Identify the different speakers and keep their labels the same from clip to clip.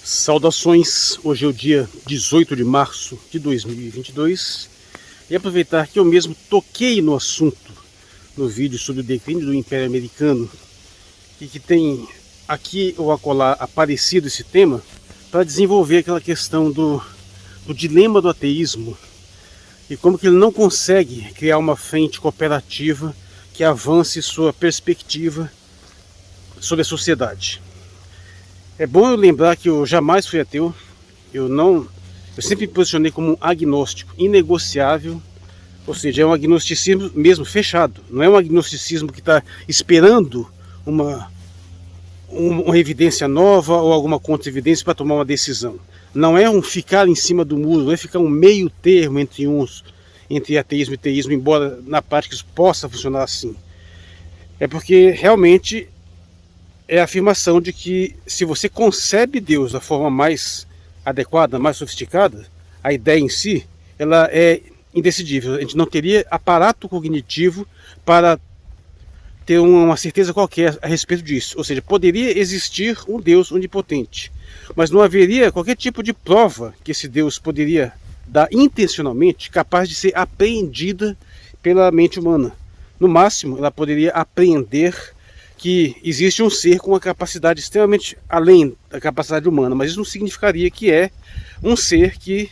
Speaker 1: Saudações, hoje é o dia 18 de março de 2022 e aproveitar que eu mesmo toquei no assunto no vídeo sobre o declínio do Império Americano e que tem aqui ou acolá aparecido esse tema para desenvolver aquela questão do dilema do ateísmo e como que ele não consegue criar uma frente cooperativa que avance sua perspectiva sobre a sociedade. É bom eu lembrar que eu jamais fui ateu, eu sempre me posicionei como um agnóstico inegociável, ou seja, é um agnosticismo mesmo fechado, não é um agnosticismo que está esperando uma evidência nova ou alguma contra-evidência para tomar uma decisão. Não é um ficar em cima do muro, não é ficar um meio termo entre ateísmo e teísmo, embora na prática isso possa funcionar assim. É porque realmente é a afirmação de que se você concebe Deus da forma mais adequada, mais sofisticada, a ideia em si, ela é indecidível. A gente não teria aparato cognitivo para ter uma certeza qualquer a respeito disso. Ou seja, poderia existir um Deus onipotente, mas não haveria qualquer tipo de prova que esse Deus poderia dar intencionalmente capaz de ser apreendida pela mente humana. No máximo, ela poderia apreender que existe um ser com uma capacidade extremamente além da capacidade humana, mas isso não significaria que é um ser que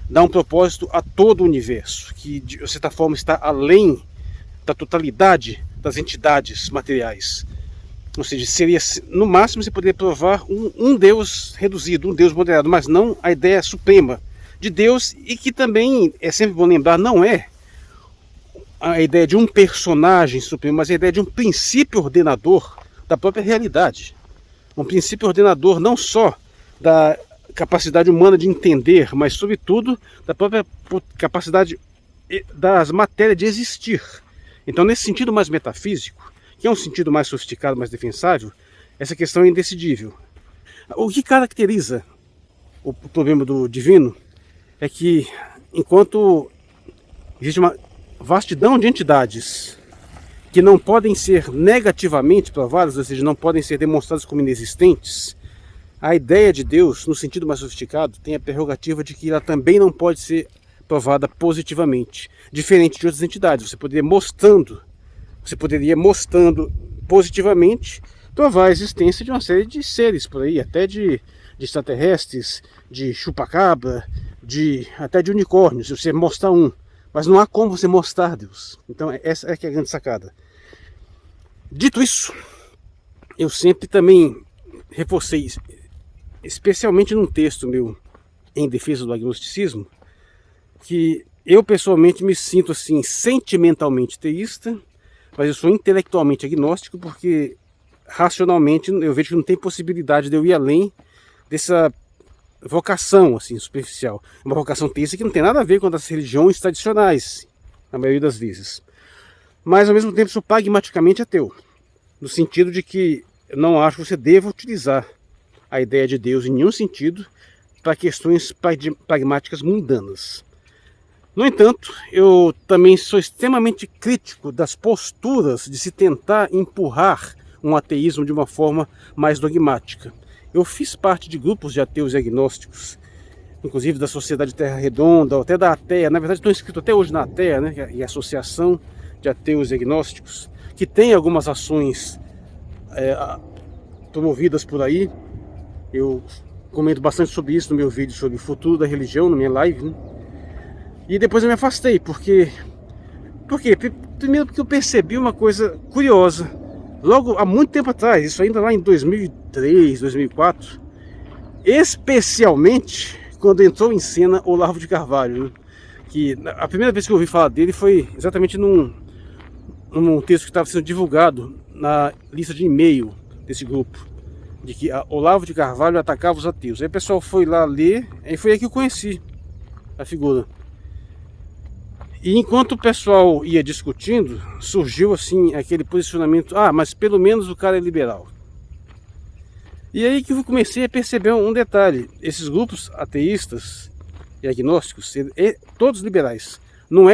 Speaker 1: dá um propósito a todo o universo, que de certa forma está além da totalidade das entidades materiais. Ou seja, seria, no máximo você poderia provar um Deus reduzido, um Deus moderado, mas não a ideia suprema de Deus, e que também, é sempre bom lembrar, não é a ideia de um personagem supremo, mas a ideia de um princípio ordenador da própria realidade. Um princípio ordenador não só da capacidade humana de entender, mas sobretudo da própria capacidade das matérias de existir. Então, nesse sentido mais metafísico, que é um sentido mais sofisticado, mais defensável, essa questão é indecidível. O que caracteriza o problema do divino é que, enquanto existe uma vastidão de entidades que não podem ser negativamente provadas, ou seja, não podem ser demonstradas como inexistentes, a ideia de Deus, no sentido mais sofisticado, tem a prerrogativa de que ela também não pode ser provada positivamente, diferente de outras entidades. Você poderia mostrando positivamente provar a existência de uma série de seres por aí, até de extraterrestres, de chupacabra, até de unicórnios, se você mostrar um. Mas não há como você mostrar Deus. Então essa é que é a grande sacada. Dito isso, eu sempre também reforcei, especialmente num texto meu em defesa do agnosticismo, que eu pessoalmente me sinto assim sentimentalmente teísta, mas eu sou intelectualmente agnóstico, porque racionalmente eu vejo que não tem possibilidade de eu ir além dessa vocação assim superficial, uma vocação teísta que não tem nada a ver com as religiões tradicionais, na maioria das vezes. Mas ao mesmo tempo sou pragmaticamente ateu, no sentido de que eu não acho que você deva utilizar a ideia de Deus em nenhum sentido para questões pragmáticas mundanas. No entanto, eu também sou extremamente crítico das posturas de se tentar empurrar um ateísmo de uma forma mais dogmática. Eu fiz parte de grupos de ateus e agnósticos, inclusive da Sociedade Terra Redonda, até da ATEA. Na verdade, estou inscrito até hoje na ATEA, né, que é a Associação de Ateus e Agnósticos, que tem algumas ações promovidas por aí. Eu comento bastante sobre isso no meu vídeo sobre o futuro da religião, na minha live, né? E depois eu me afastei, Por quê? Primeiro porque eu percebi uma coisa curiosa. Logo há muito tempo atrás, isso ainda lá em 2003, 2004, especialmente quando entrou em cena Olavo de Carvalho, né? Que a primeira vez que eu ouvi falar dele foi exatamente num texto que estava sendo divulgado na lista de e-mail desse grupo, de que Olavo de Carvalho atacava os ateus. Aí o pessoal foi lá ler, e foi aí que eu conheci a figura. E enquanto o pessoal ia discutindo, surgiu assim aquele posicionamento, mas pelo menos o cara é liberal. E aí que eu comecei a perceber um detalhe: esses grupos ateístas e agnósticos, todos liberais, não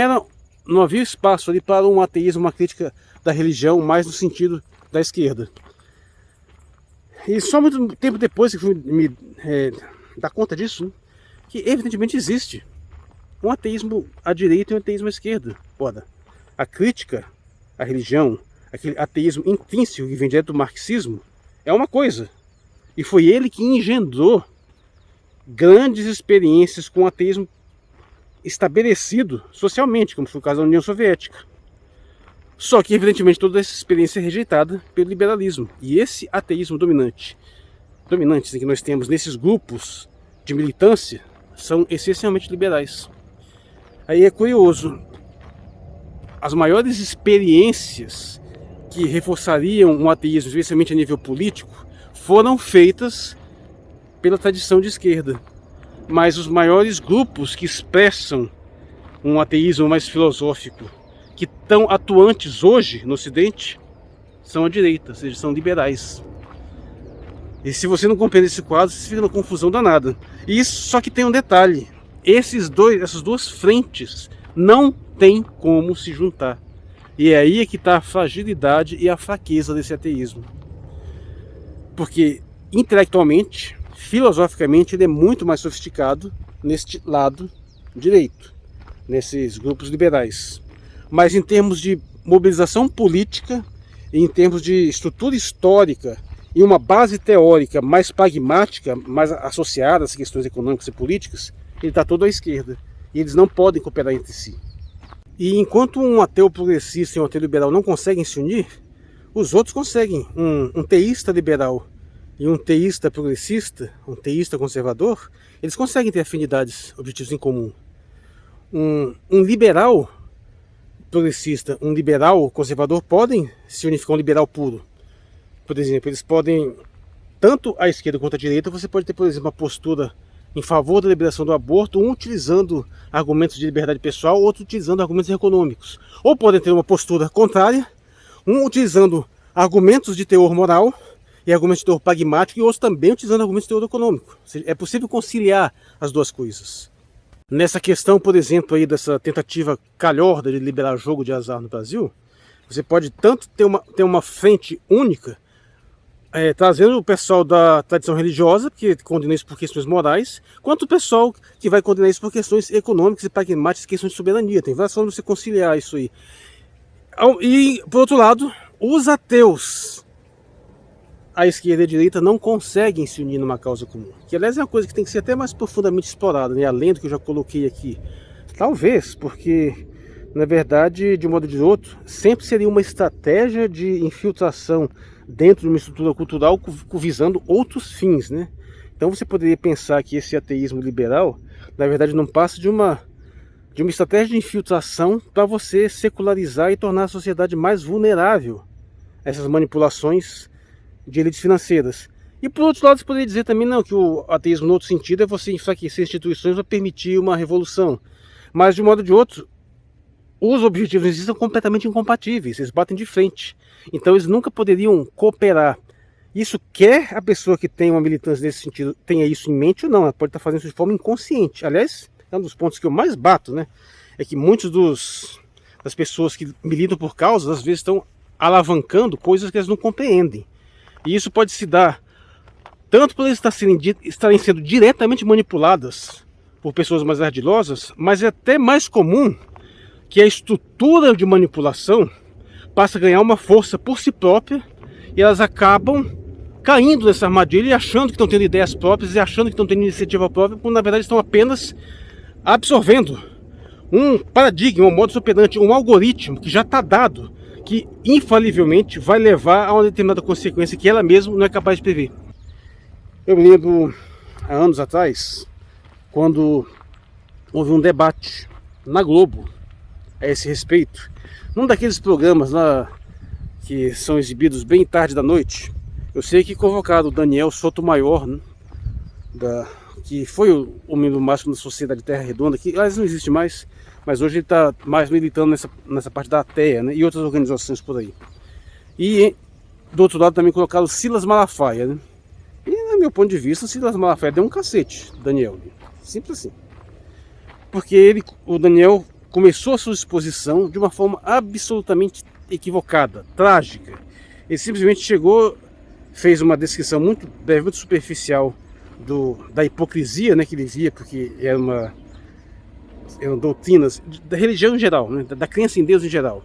Speaker 1: havia espaço ali para um ateísmo, uma crítica da religião mais no sentido da esquerda. E só muito tempo depois que fui me dar conta disso, né, que evidentemente existe um ateísmo à direita e um ateísmo à esquerda. Ora, a crítica à religião, aquele ateísmo intrínseco que vem direto do marxismo, é uma coisa. E foi ele que engendrou grandes experiências com o ateísmo estabelecido socialmente, como foi o caso da União Soviética. Só que, evidentemente, toda essa experiência é rejeitada pelo liberalismo. E esse ateísmo dominante que nós temos nesses grupos de militância, são essencialmente liberais. Aí é curioso, as maiores experiências que reforçariam um ateísmo, especialmente a nível político, foram feitas pela tradição de esquerda. Mas os maiores grupos que expressam um ateísmo mais filosófico, que estão atuantes hoje no Ocidente, são a direita, ou seja, são liberais. E se você não compreende esse quadro, você fica numa confusão danada. E isso, só que tem um detalhe: essas duas frentes não tem como se juntar. E é aí que está a fragilidade e a fraqueza desse ateísmo. Porque intelectualmente, filosoficamente, ele é muito mais sofisticado neste lado direito, nesses grupos liberais. Mas em termos de mobilização política, em termos de estrutura histórica e uma base teórica mais pragmática, mais associada às questões econômicas e políticas, ele está todo à esquerda. E eles não podem cooperar entre si. E enquanto um ateu progressista e um ateu liberal não conseguem se unir, os outros conseguem. Um teísta liberal e um teísta progressista, um teísta conservador, eles conseguem ter afinidades, objetivos em comum. Um liberal progressista, um liberal conservador podem se unificar, um liberal puro. Por exemplo, eles podem, tanto à esquerda quanto à direita, você pode ter, por exemplo, uma postura em favor da liberação do aborto, um utilizando argumentos de liberdade pessoal, outro utilizando argumentos econômicos. Ou podem ter uma postura contrária, um utilizando argumentos de teor moral e argumentos de teor pragmático, e outros também utilizando argumentos de teor econômico. Ou seja, é possível conciliar as duas coisas. Nessa questão, por exemplo, aí dessa tentativa calhorda de liberar jogo de azar no Brasil, você pode tanto ter uma frente única, trazendo o pessoal da tradição religiosa, que condena isso por questões morais, quanto o pessoal que vai condenar isso por questões econômicas e pragmáticas, questões de soberania. Tem várias formas de você conciliar isso aí. E, por outro lado, os ateus, a esquerda e a direita, não conseguem se unir numa causa comum. Que, aliás, é uma coisa que tem que ser até mais profundamente explorada, né? Além do que eu já coloquei aqui. Talvez, porque, na verdade, de um modo ou de outro, sempre seria uma estratégia de infiltração dentro de uma estrutura cultural visando outros fins, né? Então você poderia pensar que esse ateísmo liberal, na verdade, não passa de uma estratégia de infiltração para você secularizar e tornar a sociedade mais vulnerável a essas manipulações de elites financeiras. E por outro lado, você poderia dizer também não, que o ateísmo, no outro sentido, é você enfraquecer instituições para permitir uma revolução. Mas, de um modo ou de outro, os objetivos em si são completamente incompatíveis, eles batem de frente. Então eles nunca poderiam cooperar. Isso quer a pessoa que tem uma militância nesse sentido tenha isso em mente ou não, ela pode estar fazendo isso de forma inconsciente. Aliás, é um dos pontos que eu mais bato, né? É que muitas das pessoas que militam por causas, às vezes estão alavancando coisas que elas não compreendem. E isso pode se dar tanto por eles estarem sendo diretamente manipuladas por pessoas mais ardilosas, mas é até mais comum que a estrutura de manipulação passa a ganhar uma força por si própria e elas acabam caindo nessa armadilha e achando que estão tendo ideias próprias e achando que estão tendo iniciativa própria, quando na verdade estão apenas absorvendo um paradigma, um modus operandi, um algoritmo que já está dado, que infalivelmente vai levar a uma determinada consequência que ela mesma não é capaz de prever. Eu me lembro, há anos atrás, quando houve um debate na Globo a esse respeito, num daqueles programas lá que são exibidos bem tarde da noite. Eu sei que convocaram o Daniel Sotomayor, né, que foi o membro máximo da Sociedade Terra Redonda, que aliás não existe mais, mas hoje ele está mais militando nessa parte da ATEA, né, e outras organizações por aí. E do outro lado também colocaram o Silas Malafaia, né? E no meu ponto de vista, o Silas Malafaia deu um cacete, Daniel. Simples assim. Porque o Daniel começou a sua exposição de uma forma absolutamente equivocada, trágica. Ele simplesmente chegou fez uma descrição muito breve, muito superficial da hipocrisia, né, que ele via, porque eram doutrinas da religião em geral, né, da crença em Deus em geral,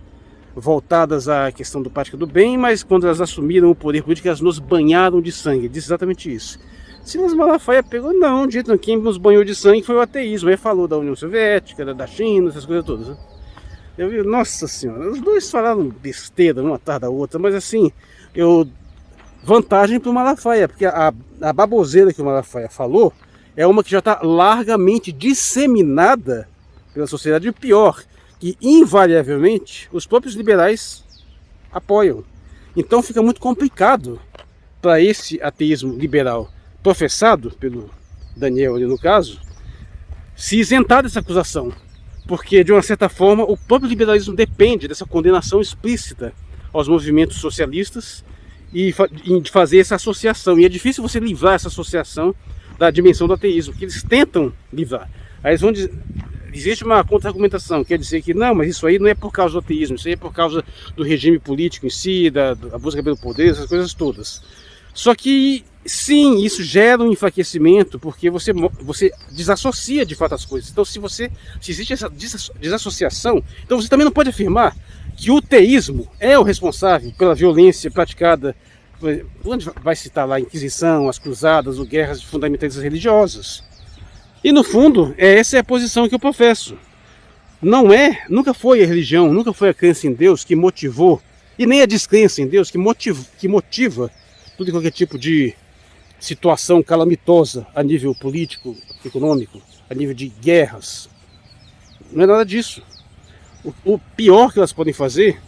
Speaker 1: voltadas à questão do prática do bem, mas quando elas assumiram o poder político, elas nos banharam de sangue. Diz exatamente isso. Silas Malafaia pegou, não, de jeito nenhum, quem nos banhou de sangue foi o ateísmo. Ele falou da União Soviética, da China, essas coisas todas, né? Eu vi, nossa senhora, os dois falaram besteira uma atrás da outra, mas assim, vantagem para o Malafaia, porque a baboseira que o Malafaia falou é uma que já está largamente disseminada pela sociedade, e pior, que invariavelmente os próprios liberais apoiam. Então fica muito complicado para esse ateísmo liberal professado pelo Daniel ali no caso, se isentar dessa acusação, porque de uma certa forma o próprio liberalismo depende dessa condenação explícita aos movimentos socialistas e de fazer essa associação, e é difícil você livrar essa associação da dimensão do ateísmo, que eles tentam livrar. Aí eles vão dizer, existe uma contra-argumentação, quer dizer que não, mas isso aí não é por causa do ateísmo, isso aí é por causa do regime político em si, da busca pelo poder, essas coisas todas. Só que, sim, isso gera um enfraquecimento, porque você desassocia de fato as coisas. Então, se existe essa desassociação, então você também não pode afirmar que o teísmo é o responsável pela violência praticada, onde vai citar lá a Inquisição, as Cruzadas, ou guerras de fundamentalistas religiosos. E no fundo, essa é a posição que eu professo. Nunca foi a religião, nunca foi a crença em Deus que motivou, e nem a descrença em Deus que motiva tudo e qualquer tipo de situação calamitosa a nível político, econômico, a nível de guerras. Não é nada disso. O pior que elas podem fazer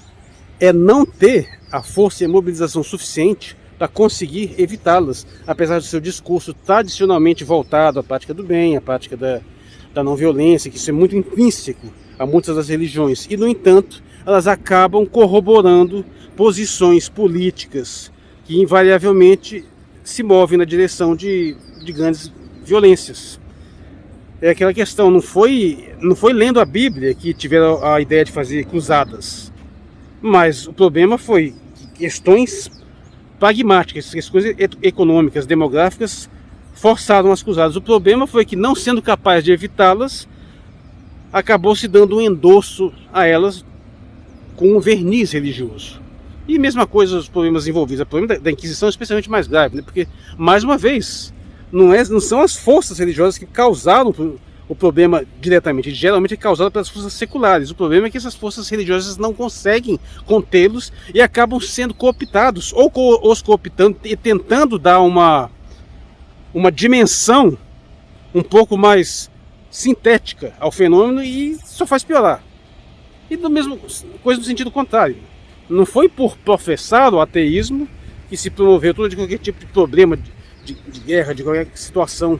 Speaker 1: é não ter a força e a mobilização suficiente para conseguir evitá-las, apesar do seu discurso tradicionalmente voltado à prática do bem, à prática da não violência, que isso é muito intrínseco a muitas das religiões. E, no entanto, elas acabam corroborando posições políticas que invariavelmente se movem na direção de grandes violências. É aquela questão, não foi lendo a Bíblia que tiveram a ideia de fazer cruzadas, mas o problema foi que questões pragmáticas, questões econômicas, demográficas, forçaram as cruzadas. O problema foi que, não sendo capaz de evitá-las, acabou se dando um endosso a elas com um verniz religioso. E mesma coisa os problemas envolvidos. O problema da Inquisição é especialmente mais grave, né? Porque, mais uma vez, não são as forças religiosas que causaram o problema diretamente. Geralmente é causado pelas forças seculares. O problema é que essas forças religiosas não conseguem contê-los e acabam sendo cooptados, ou os cooptando e tentando dar uma dimensão um pouco mais sintética ao fenômeno, e só faz piorar. E do mesmo coisa no sentido contrário. Não foi por professar o ateísmo que se promoveu todo de qualquer tipo de problema de guerra, de qualquer situação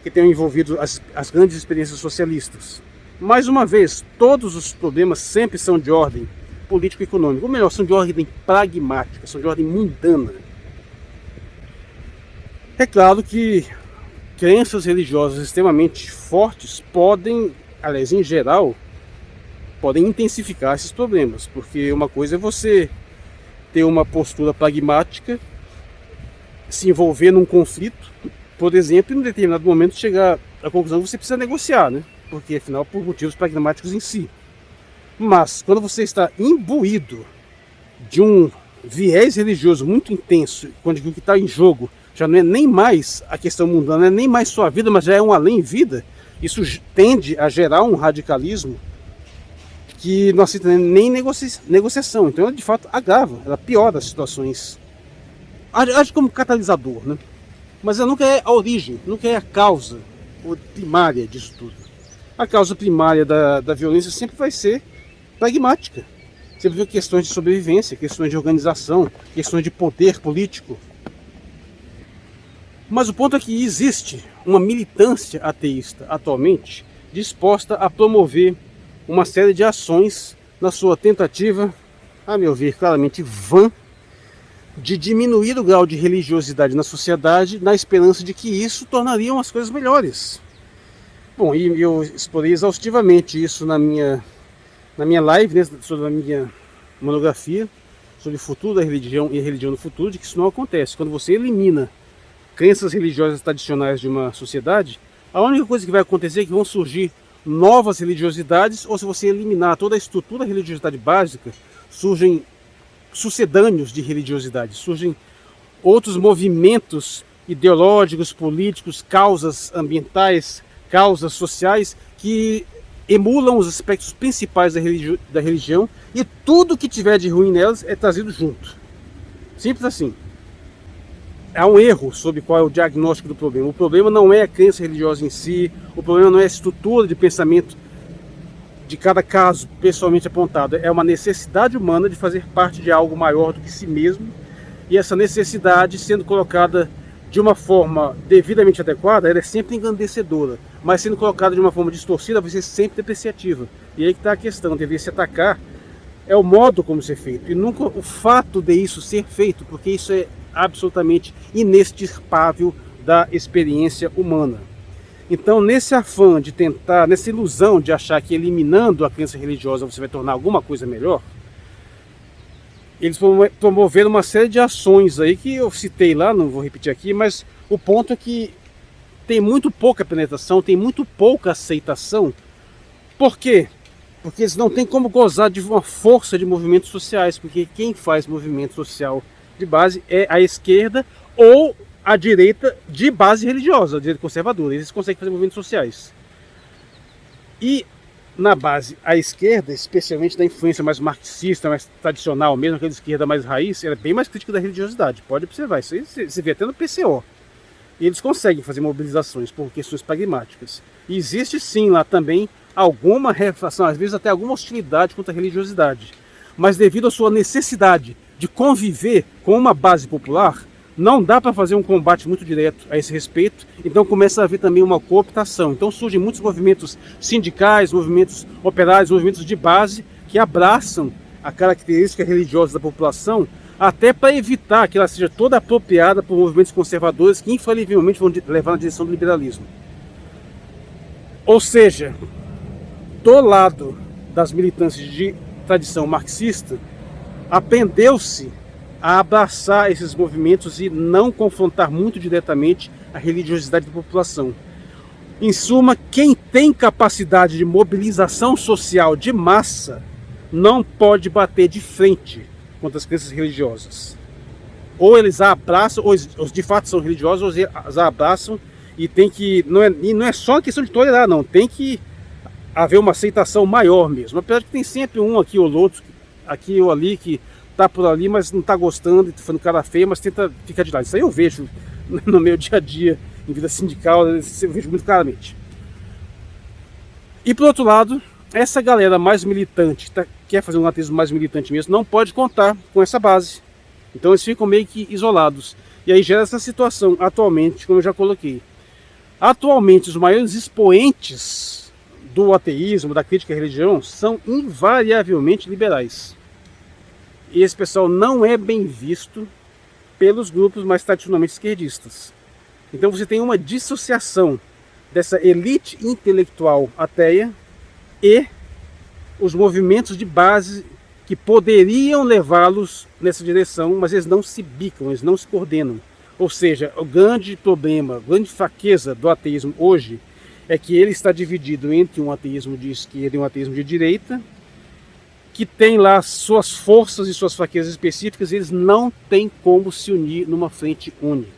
Speaker 1: que tenham envolvido as grandes experiências socialistas. Mais uma vez, todos os problemas sempre são de ordem político-econômica, ou melhor, são de ordem pragmática, são de ordem mundana. É claro que crenças religiosas extremamente fortes podem, aliás, em geral, podem intensificar esses problemas, porque uma coisa é você ter uma postura pragmática, se envolver num conflito, por exemplo, e em um determinado momento chegar à conclusão que você precisa negociar, né? Porque afinal, por motivos pragmáticos em si. Mas quando você está imbuído de um viés religioso muito intenso, quando o que está em jogo já não é nem mais a questão mundana, não é nem mais sua vida, mas já é um além-vida, isso tende a gerar um radicalismo que não aceita nem negociação. Então ela de fato agrava, ela piora as situações. Age como catalisador, né? Mas ela nunca é a origem, nunca é a causa primária disso tudo. A causa primária da violência sempre vai ser pragmática. Sempre vai ter questões de sobrevivência, questões de organização, questões de poder político. Mas o ponto é que existe uma militância ateísta atualmente disposta a promover uma série de ações na sua tentativa, a meu ver, claramente vã, de diminuir o grau de religiosidade na sociedade, na esperança de que isso tornaria as coisas melhores. Bom, e eu explorei exaustivamente isso na minha live, né, sobre a minha monografia, sobre o futuro da religião e a religião no futuro, de que isso não acontece. Quando você elimina crenças religiosas tradicionais de uma sociedade, a única coisa que vai acontecer é que vão surgir novas religiosidades, ou se você eliminar toda a estrutura da religiosidade básica, surgem sucedâneos de religiosidade, surgem outros movimentos ideológicos, políticos, causas ambientais, causas sociais que emulam os aspectos principais da religião, e tudo que tiver de ruim nelas é trazido junto. Simples assim. Há um erro sobre qual é o diagnóstico do problema. O problema não é a crença religiosa em si, o problema não é a estrutura de pensamento de cada caso pessoalmente apontado. É uma necessidade humana de fazer parte de algo maior do que si mesmo, e essa necessidade, sendo colocada de uma forma devidamente adequada, ela é sempre engrandecedora, mas sendo colocada de uma forma distorcida, vai ser sempre depreciativa. E aí que está a questão, deveria se atacar é o modo como ser feito, e nunca o fato de isso ser feito, porque isso é absolutamente inextirpável da experiência humana. Então, nesse afã de tentar, nessa ilusão de achar que eliminando a crença religiosa você vai tornar alguma coisa melhor, eles promoveram uma série de ações aí que eu citei lá, não vou repetir aqui, mas o ponto é que tem muito pouca penetração, tem muito pouca aceitação. Por quê? Porque eles não têm como gozar de uma força de movimentos sociais, porque quem faz movimento social de base é a esquerda ou a direita de base religiosa, a direita conservadora. Eles conseguem fazer movimentos sociais. E na base, a esquerda, especialmente da influência mais marxista, mais tradicional, mesmo aquela esquerda mais raiz, ela é bem mais crítica da religiosidade. Pode observar, isso aí se vê até no PCO. E eles conseguem fazer mobilizações por questões pragmáticas. E existe sim lá também alguma refração, às vezes até alguma hostilidade contra a religiosidade. Mas devido à sua necessidade de conviver com uma base popular, não dá para fazer um combate muito direto a esse respeito, então começa a haver também uma cooptação. Então surgem muitos movimentos sindicais, movimentos operários, movimentos de base, que abraçam a característica religiosa da população, até para evitar que ela seja toda apropriada por movimentos conservadores que infalivelmente vão levar na direção do liberalismo. Ou seja, do lado das militâncias de tradição marxista, aprendeu-se a abraçar esses movimentos e não confrontar muito diretamente a religiosidade da população. Em suma, quem tem capacidade de mobilização social de massa não pode bater de frente contra as crenças religiosas. Ou eles a abraçam, ou os de fato são religiosos, ou eles a abraçam, e tem que, não é só questão de tolerar, não, tem que haver uma aceitação maior mesmo. Apesar de que tem sempre um aqui ou outro, aqui ou ali, que tá por ali, mas não tá gostando, tá falando cara feia, mas tenta ficar de lado. Isso aí eu vejo no meu dia a dia, em vida sindical, eu vejo muito claramente. E por outro lado, essa galera mais militante, quer fazer um ateísmo mais militante mesmo, não pode contar com essa base. Então eles ficam meio que isolados. E aí gera essa situação atualmente, como eu já coloquei. Atualmente, os maiores expoentes do ateísmo, da crítica à religião, são invariavelmente liberais. E esse pessoal não é bem visto pelos grupos mais tradicionalmente esquerdistas. Então você tem uma dissociação dessa elite intelectual ateia e os movimentos de base que poderiam levá-los nessa direção, mas eles não se bicam, eles não se coordenam. Ou seja, o grande problema, a grande fraqueza do ateísmo hoje é que ele está dividido entre um ateísmo de esquerda e um ateísmo de direita, que tem lá suas forças e suas fraquezas específicas, e eles não têm como se unir numa frente única.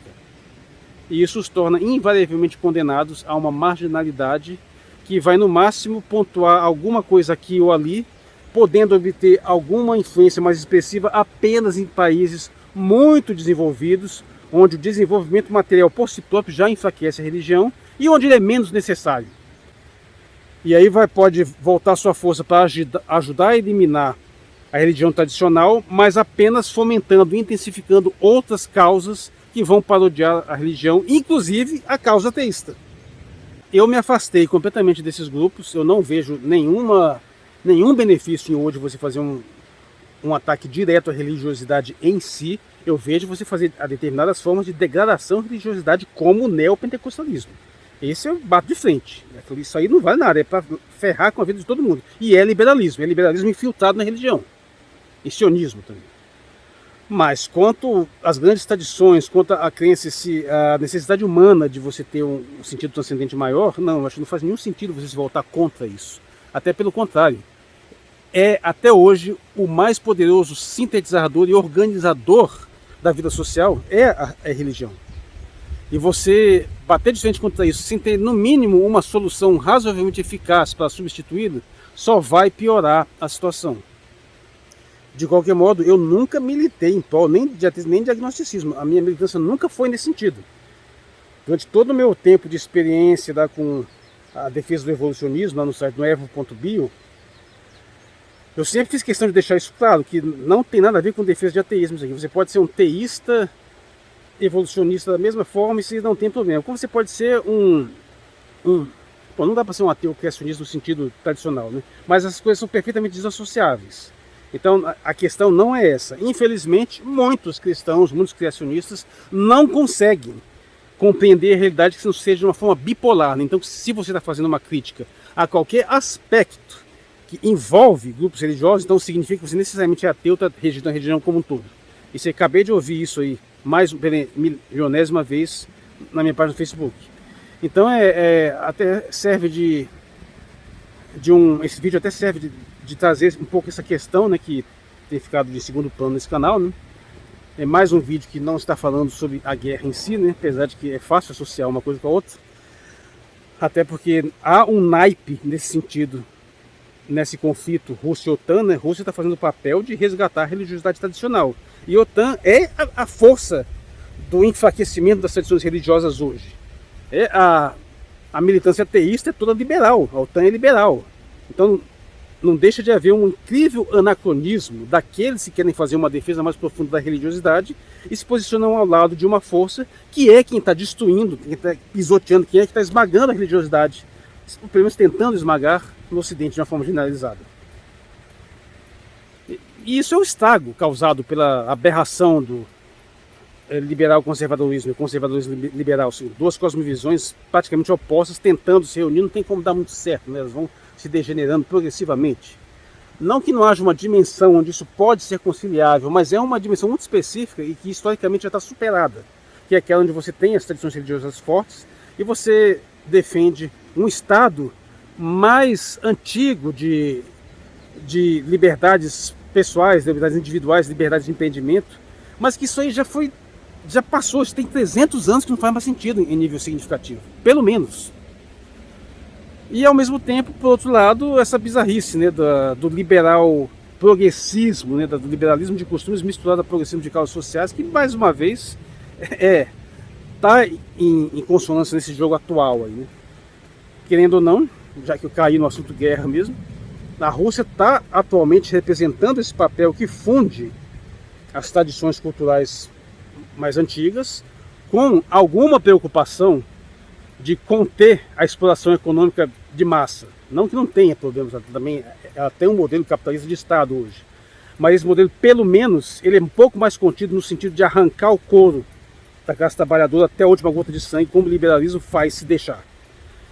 Speaker 1: E isso os torna invariavelmente condenados a uma marginalidade que vai no máximo pontuar alguma coisa aqui ou ali, podendo obter alguma influência mais expressiva apenas em países muito desenvolvidos, onde o desenvolvimento material por si próprio já enfraquece a religião e onde ele é menos necessário. E aí pode voltar sua força para ajudar a eliminar a religião tradicional, mas apenas fomentando e intensificando outras causas que vão parodiar a religião, inclusive a causa ateísta. Eu me afastei completamente desses grupos, eu não vejo nenhum benefício em hoje você fazer um ataque direto à religiosidade em si. Eu vejo você fazer a determinadas formas de degradação da religiosidade, como o neopentecostalismo. Esse eu bato de frente. Isso aí não vale nada, é para ferrar com a vida de todo mundo. E é liberalismo infiltrado na religião. E sionismo também. Mas quanto às grandes tradições, quanto à crença, a necessidade humana de você ter um sentido transcendente maior, não, acho que não faz nenhum sentido você se voltar contra isso. Até pelo contrário. É, até hoje, o mais poderoso sintetizador e organizador da vida social é a religião. E você bater de frente contra isso sem ter, no mínimo, uma solução razoavelmente eficaz para substituí-lo, só vai piorar a situação. De qualquer modo, eu nunca militei em prol nem de agnosticismo. A minha militância nunca foi nesse sentido. Durante todo o meu tempo de experiência com a defesa do evolucionismo, lá no site do evo.bio, eu sempre fiz questão de deixar isso claro, que não tem nada a ver com defesa de ateísmo isso aqui. Você pode ser um teísta evolucionista da mesma forma e isso não tem problema. Como você pode ser Bom, não dá para ser um ateu criacionista no sentido tradicional, né? Mas as coisas são perfeitamente desassociáveis. Então a questão não é essa. Infelizmente, muitos cristãos, muitos criacionistas não conseguem compreender a realidade que não seja de uma forma bipolar, né? Então, se você está fazendo uma crítica a qualquer aspecto que envolve grupos religiosos, então significa que você necessariamente é ateu, está regido a religião como um todo. E você acabei de ouvir isso aí pela milionésima vez na minha página do Facebook. Então até serve esse vídeo até serve de trazer um pouco essa questão, né, que tem ficado de segundo plano nesse canal, né? É mais um vídeo que não está falando sobre a guerra em si, né? Apesar de que é fácil associar uma coisa com a outra. Até porque há um naipe nesse sentido, nesse conflito Rússia-OTAN, né? Rússia está fazendo o papel de resgatar a religiosidade tradicional. E a OTAN é a força do enfraquecimento das tradições religiosas hoje. A militância ateísta é toda liberal, a OTAN é liberal. Então não deixa de haver um incrível anacronismo daqueles que querem fazer uma defesa mais profunda da religiosidade e se posicionam ao lado de uma força que é quem está destruindo, quem está pisoteando, quem é que está esmagando a religiosidade, pelo menos tentando esmagar no Ocidente de uma forma generalizada. E isso é o estrago causado pela aberração do liberal conservadorismo e conservadorismo liberal, assim, duas cosmovisões praticamente opostas tentando se reunir, não tem como dar muito certo, né? Elas vão se degenerando progressivamente. Não que não haja uma dimensão onde isso pode ser conciliável, mas é uma dimensão muito específica e que historicamente já está superada, que é aquela onde você tem as tradições religiosas fortes e você defende um Estado mais antigo de liberdades pessoais, liberdades individuais, liberdades de empreendimento, mas que isso aí já passou, isso tem 300 anos que não faz mais sentido em nível significativo, pelo menos. E ao mesmo tempo, por outro lado, essa bizarrice, né, do liberal progressismo, né, do liberalismo de costumes misturado a progressismo de causas sociais, que mais uma vez está em consonância nesse jogo atual aí, né? Querendo ou não, já que eu caí no assunto guerra mesmo, a Rússia está atualmente representando esse papel que funde as tradições culturais mais antigas com alguma preocupação de conter a exploração econômica de massa. Não que não tenha problemas, ela tem um modelo capitalista de Estado hoje. Mas esse modelo, pelo menos, ele é um pouco mais contido no sentido de arrancar o couro da classe trabalhadora até a última gota de sangue, como o liberalismo faz se deixar.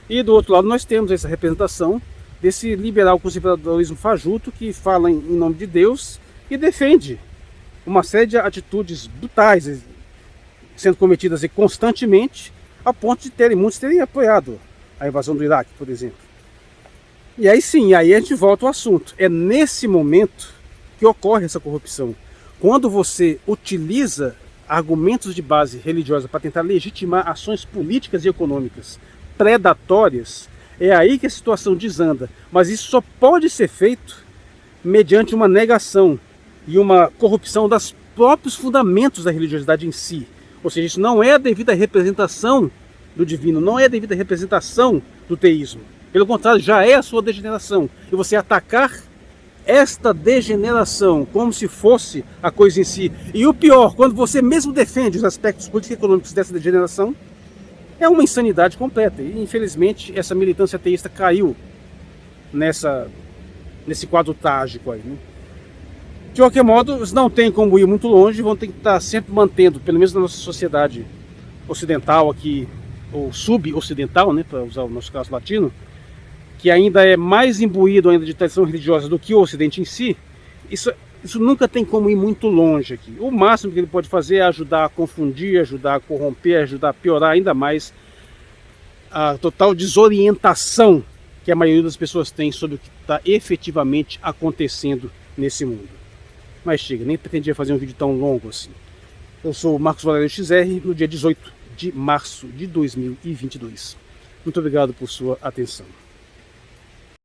Speaker 1: E do outro lado nós temos essa representação desse liberal conservadorismo fajuto que fala em nome de Deus e defende uma série de atitudes brutais sendo cometidas constantemente, a ponto de muitos terem apoiado a invasão do Iraque, por exemplo. E aí sim, aí a gente volta ao assunto. É nesse momento que ocorre essa corrupção. Quando você utiliza argumentos de base religiosa para tentar legitimar ações políticas e econômicas predatórias, é aí que a situação desanda. Mas isso só pode ser feito mediante uma negação e uma corrupção dos próprios fundamentos da religiosidade em si. Ou seja, isso não é a devida representação do divino, não é a devida representação do teísmo. Pelo contrário, já é a sua degeneração. E você atacar esta degeneração como se fosse a coisa em si. E o pior, quando você mesmo defende os aspectos políticos e econômicos dessa degeneração, é uma insanidade completa. E infelizmente essa militância ateísta caiu nesse quadro trágico aí, né? De qualquer modo, eles não tem como ir muito longe, vão ter que estar sempre mantendo, pelo menos na nossa sociedade ocidental aqui, ou sub-ocidental, né, para usar o nosso caso latino, que ainda é mais imbuído ainda de tradição religiosa do que o Ocidente em si. Isso isso nunca tem como ir muito longe aqui. O máximo que ele pode fazer é ajudar a confundir, ajudar a corromper, ajudar a piorar ainda mais a total desorientação que a maioria das pessoas tem sobre o que está efetivamente acontecendo nesse mundo. Mas chega, nem pretendia fazer um vídeo tão longo assim. Eu sou o Marcos Valério XR, no dia 18 de março de 2022. Muito obrigado por sua atenção.